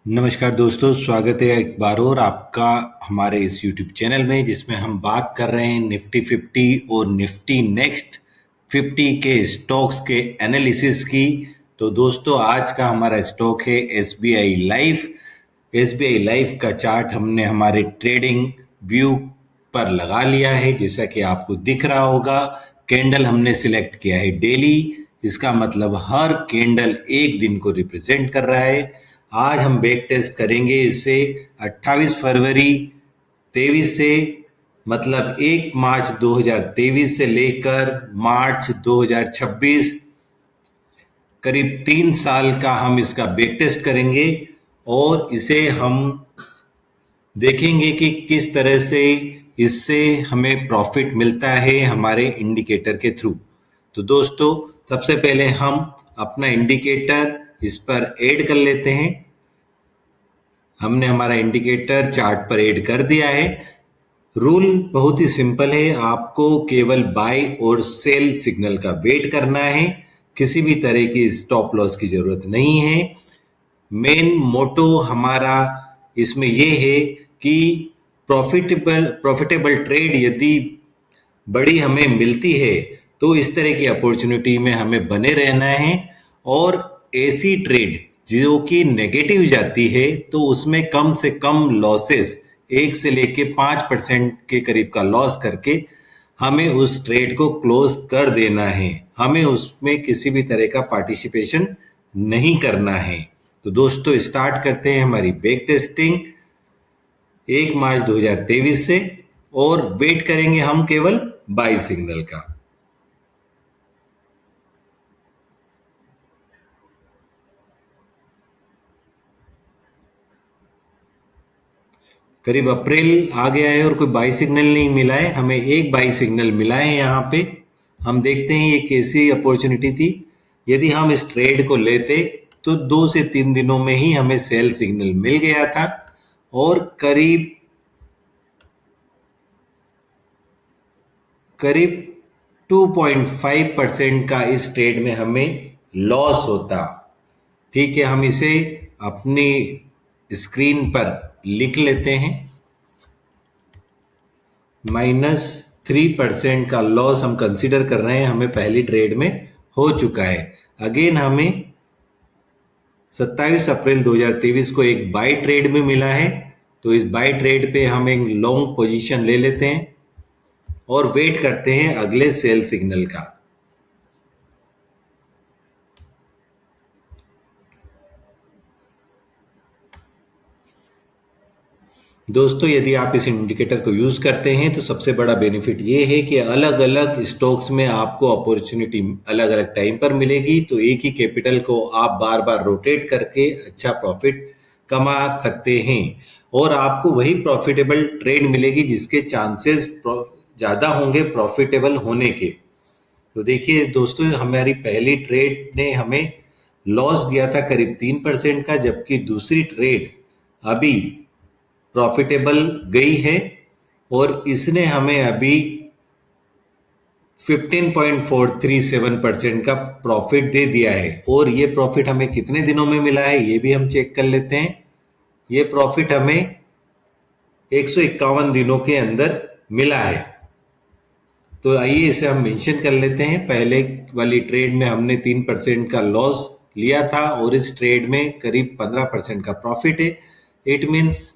नमस्कार दोस्तों, स्वागत है एक बार और आपका हमारे इस YouTube चैनल में, जिसमें हम बात कर रहे हैं निफ्टी 50 और निफ्टी नेक्स्ट 50 के स्टॉक्स के एनालिसिस की। तो दोस्तों, आज का हमारा स्टॉक है SBI लाइफ। SBI लाइफ का चार्ट हमने हमारे ट्रेडिंग व्यू पर लगा लिया है, जैसा कि आपको दिख रहा होगा। कैंडल हमने सिलेक्ट किया है डेली, इसका मतलब हर कैंडल एक दिन को रिप्रेजेंट कर रहा है। आज हम बैक टेस्ट करेंगे इसे 28 फरवरी 23 से, मतलब 1 मार्च 2023 से लेकर मार्च 2026, करीब 3 साल का हम इसका बैक टेस्ट करेंगे और इसे हम देखेंगे कि किस तरह से इससे हमें प्रॉफिट मिलता है हमारे इंडिकेटर के थ्रू। तो दोस्तों, सबसे पहले हम अपना इंडिकेटर इस पर ऐड कर लेते हैं। हमने हमारा इंडिकेटर चार्ट पर ऐड कर दिया है। रूल बहुत ही सिंपल है, आपको केवल बाय और सेल सिग्नल का वेट करना है। किसी भी तरह की स्टॉप लॉस की जरूरत नहीं है। मेन मोटो हमारा इसमें यह है कि प्रॉफिटेबल ट्रेड यदि बड़ी हमें मिलती है तो इस तरह की अपॉर्चुनिटी में हमें बने रहना है, और ऐसी ट्रेड जो कि नेगेटिव जाती है तो उसमें कम से कम लॉसेस 1 से लेके 5% के करीब का लॉस करके हमें उस ट्रेड को क्लोज कर देना है। हमें उसमें किसी भी तरह का पार्टिसिपेशन नहीं करना है। तो दोस्तों, स्टार्ट करते हैं हमारी बैक टेस्टिंग 1 मार्च 2023 से, और वेट करेंगे हम केवल बाई सिग्नल का। करीब अप्रैल आ गया है और कोई बाई सिग्नल नहीं मिला है। हमें एक बाई सिग्नल मिला है यहाँ पे। हम देखते हैं ये कैसी अपॉर्चुनिटी थी। यदि हम इस ट्रेड को लेते तो 2 से 3 दिनों में ही हमें सेल सिग्नल मिल गया था, और करीब करीब 2.5% का इस ट्रेड में हमें लॉस होता। ठीक है, हम इसे अपनी स्क्रीन पर लिख लेते हैं। -3% का लॉस हम कंसीडर कर रहे हैं, हमें पहली ट्रेड में हो चुका है। अगेन हमें 27 अप्रैल 2023 को एक बाई ट्रेड में मिला है, तो इस बाई ट्रेड पे हम एक लॉन्ग पोजीशन ले लेते हैं और वेट करते हैं अगले सेल सिग्नल का। दोस्तों, यदि आप इस इंडिकेटर को यूज करते हैं तो सबसे बड़ा बेनिफिट ये है कि अलग अलग स्टॉक्स में आपको अपॉर्चुनिटी अलग अलग टाइम पर मिलेगी, तो एक ही कैपिटल को आप बार बार रोटेट करके अच्छा प्रॉफिट कमा सकते हैं, और आपको वही प्रॉफिटेबल ट्रेड मिलेगी जिसके चांसेस ज़्यादा होंगे प्रॉफिटेबल होने के। तो देखिए दोस्तों, हमारी पहली ट्रेड ने हमें लॉस दिया था करीब 3% का, जबकि दूसरी ट्रेड अभी प्रॉफिटेबल गई है और इसने हमें अभी 15.437% का प्रॉफिट दे दिया है। और ये प्रॉफिट हमें कितने दिनों में मिला है ये भी हम चेक कर लेते हैं। ये प्रॉफिट हमें 151 दिनों के अंदर मिला है। तो आइए इसे हम मेंशन कर लेते हैं। पहले वाली ट्रेड में हमने 3% का लॉस लिया था और इस ट्रेड में करीब 15% का प्रॉफिट है। इट मीन्स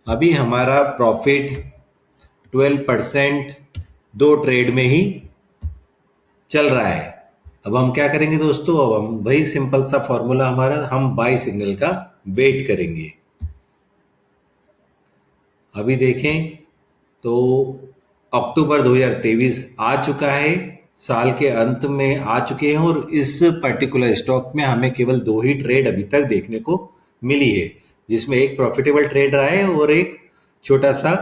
अभी हमारा प्रॉफिट 12% दो ट्रेड में ही चल रहा है। अब हम क्या करेंगे दोस्तों, अब हम वही सिंपल सा फॉर्मूला हमारा, हम बाई सिग्नल का वेट करेंगे। अभी देखें तो अक्टूबर 2023 आ चुका है, साल के अंत में आ चुके हैं, और इस पर्टिकुलर स्टॉक में हमें केवल 2 ही ट्रेड अभी तक देखने को मिली है, जिसमें एक प्रॉफिटेबल ट्रेड रहा है और एक छोटा सा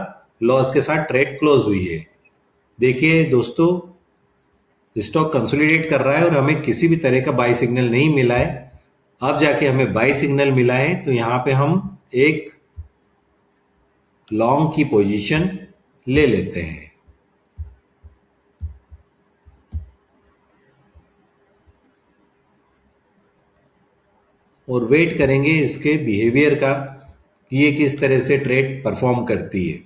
लॉस के साथ ट्रेड क्लोज हुई है। देखिए दोस्तों, स्टॉक कंसोलिडेट कर रहा है और हमें किसी भी तरह का बाई सिग्नल नहीं मिला है। अब जाके हमें बाई सिग्नल मिला है, तो यहाँ पे हम एक लॉन्ग की पोजीशन ले लेते हैं। और वेट करेंगे इसके बिहेवियर का कि ये किस तरह से ट्रेड परफॉर्म करती है।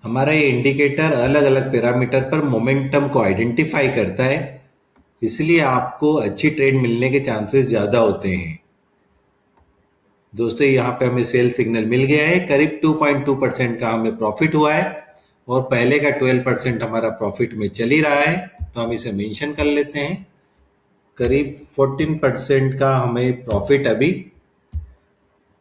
हमारा ये इंडिकेटर अलग अलग पैरामीटर पर मोमेंटम को आइडेंटिफाई करता है, इसलिए आपको अच्छी ट्रेड मिलने के चांसेस ज़्यादा होते हैं। दोस्तों यहाँ पे हमें सेल सिग्नल मिल गया है, करीब 2.2% का हमें प्रॉफिट हुआ है और पहले का 12% हमारा प्रॉफिट में चल ही रहा है, तो हम इसे मेंशन कर लेते हैं। करीब 14% का हमें प्रॉफिट अभी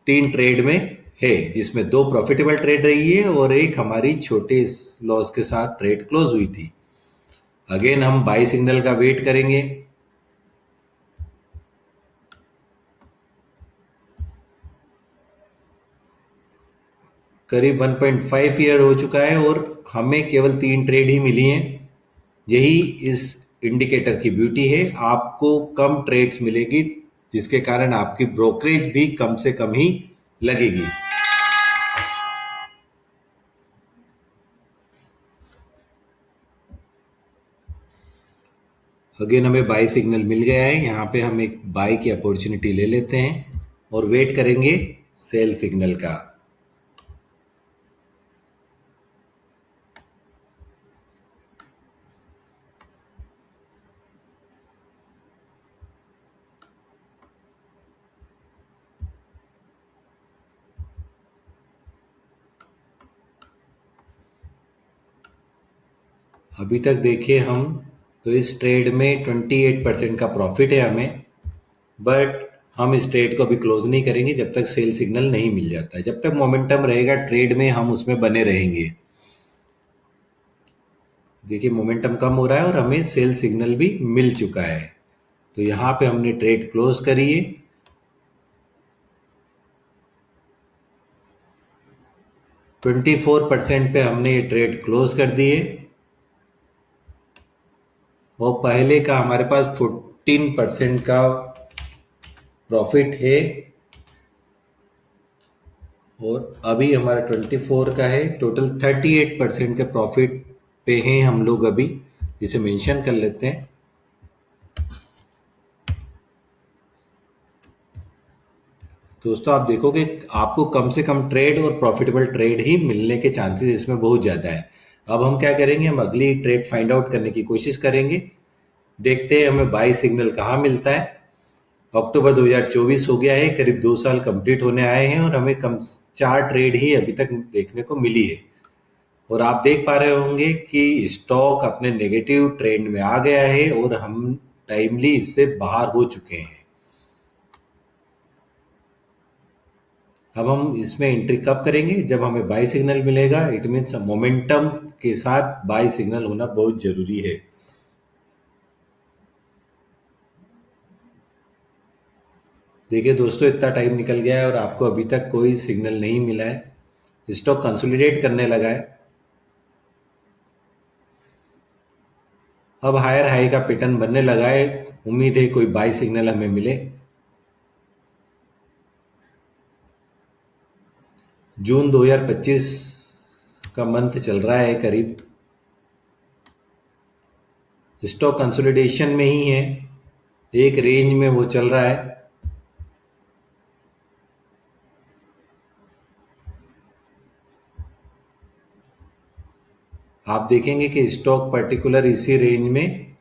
3 ट्रेड में है, जिसमें 2 प्रॉफिटेबल ट्रेड रही है और एक हमारी छोटे लॉस के साथ ट्रेड क्लोज हुई थी। अगेन हम बाई सिग्नल का वेट करेंगे। करीब 1.5 ईयर हो चुका है और हमें केवल 3 ट्रेड ही मिली हैं। यही इस इंडिकेटर की ब्यूटी है, आपको कम ट्रेड्स मिलेगी जिसके कारण आपकी ब्रोकरेज भी कम से कम ही लगेगी। अगेन हमें बाई सिग्नल मिल गया है, यहाँ पे हम एक बाई की अपॉर्चुनिटी ले लेते हैं और वेट करेंगे सेल सिग्नल का। अभी तक देखिए हम तो इस ट्रेड में 28% का प्रॉफिट है हमें, बट हम इस ट्रेड को अभी क्लोज नहीं करेंगे जब तक सेल सिग्नल नहीं मिल जाता है। जब तक मोमेंटम रहेगा ट्रेड में हम उसमें बने रहेंगे। देखिए मोमेंटम कम हो रहा है और हमें सेल सिग्नल भी मिल चुका है, तो यहाँ पे हमने ट्रेड क्लोज करी है। 24% पे हमने ये ट्रेड क्लोज कर दिए और पहले का हमारे पास 14% का प्रॉफिट है और अभी हमारा 24 का है। टोटल 38% के प्रॉफिट पे हैं हम लोग अभी, इसे मेंशन कर लेते हैं। दोस्तों आप देखोगे आपको कम से कम ट्रेड और प्रॉफिटेबल ट्रेड ही मिलने के चांसेस इसमें बहुत ज़्यादा है। अब हम क्या करेंगे, हम अगली ट्रेड फाइंड आउट करने की कोशिश करेंगे। देखते हैं हमें बाई सिग्नल कहाँ मिलता है। अक्टूबर 2024 हो गया है, करीब 2 साल कंप्लीट होने आए हैं और हमें कम 4 ट्रेड ही अभी तक देखने को मिली है। और आप देख पा रहे होंगे कि स्टॉक अपने नेगेटिव ट्रेंड में आ गया है और हम टाइमली इससे बाहर हो चुके हैं। अब हम इसमें एंट्री कब करेंगे, जब हमें बाई सिग्नल मिलेगा। इट मीन्स मोमेंटम के साथ बाई सिग्नल होना बहुत जरूरी है। देखिए दोस्तों इतना टाइम निकल गया है और आपको अभी तक कोई सिग्नल नहीं मिला है। स्टॉक कंसोलिडेट करने लगा है। अब हायर हाई का पैटर्न बनने लगा है, उम्मीद है कोई बाई सिग्नल हमें मिले। जून 2025 का मंथ चल रहा है, करीब स्टॉक कंसोलिडेशन में ही है, एक रेंज में वो चल रहा है। आप देखेंगे कि स्टॉक पर्टिकुलर इसी रेंज में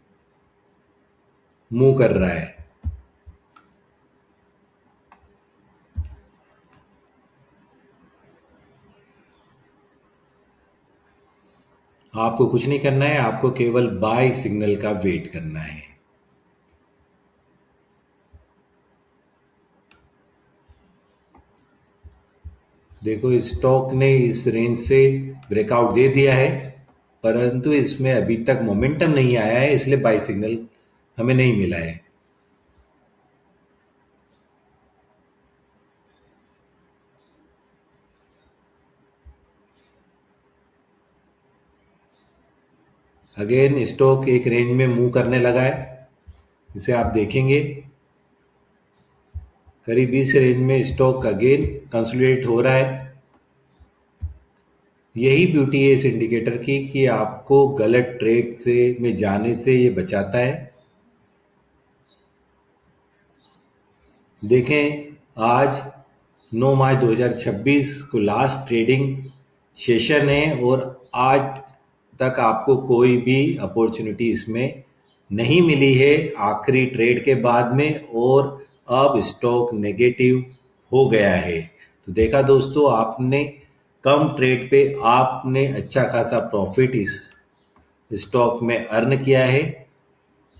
मूव कर रहा है। आपको कुछ नहीं करना है, आपको केवल बाय सिग्नल का वेट करना है। देखो स्टॉक ने इस रेंज से ब्रेकआउट दे दिया है, परंतु इसमें अभी तक मोमेंटम नहीं आया है, इसलिए बाय सिग्नल हमें नहीं मिला है। अगेन स्टॉक एक रेंज में मूव करने लगा है, इसे आप देखेंगे करीब इस रेंज में स्टॉक अगेन कंसोलिडेट हो रहा है। यही ब्यूटी है इस इंडिकेटर की कि आपको गलत ट्रेड से में जाने से ये बचाता है। देखें आज 9 मार्च 2026 को लास्ट ट्रेडिंग सेशन है और आज तक आपको कोई भी अपॉर्चुनिटी इसमें नहीं मिली है आखिरी ट्रेड के बाद में, और अब स्टॉक नेगेटिव हो गया है। तो देखा दोस्तों, आपने कम ट्रेड पे आपने अच्छा खासा प्रॉफिट इस स्टॉक में अर्न किया है।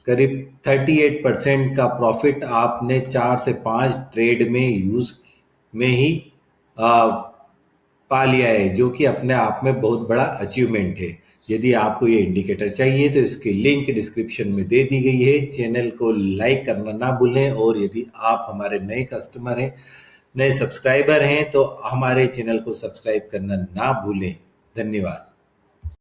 करीब 38% का प्रॉफिट आपने 4 से 5 ट्रेड में यूज में ही आ, पा लिया है, जो कि अपने आप में बहुत बड़ा अचीवमेंट है। यदि आपको ये इंडिकेटर चाहिए तो इसकी लिंक डिस्क्रिप्शन में दे दी गई है। चैनल को लाइक करना ना भूलें, और यदि आप हमारे नए कस्टमर हैं, नए सब्सक्राइबर हैं, तो हमारे चैनल को सब्सक्राइब करना ना भूलें। धन्यवाद।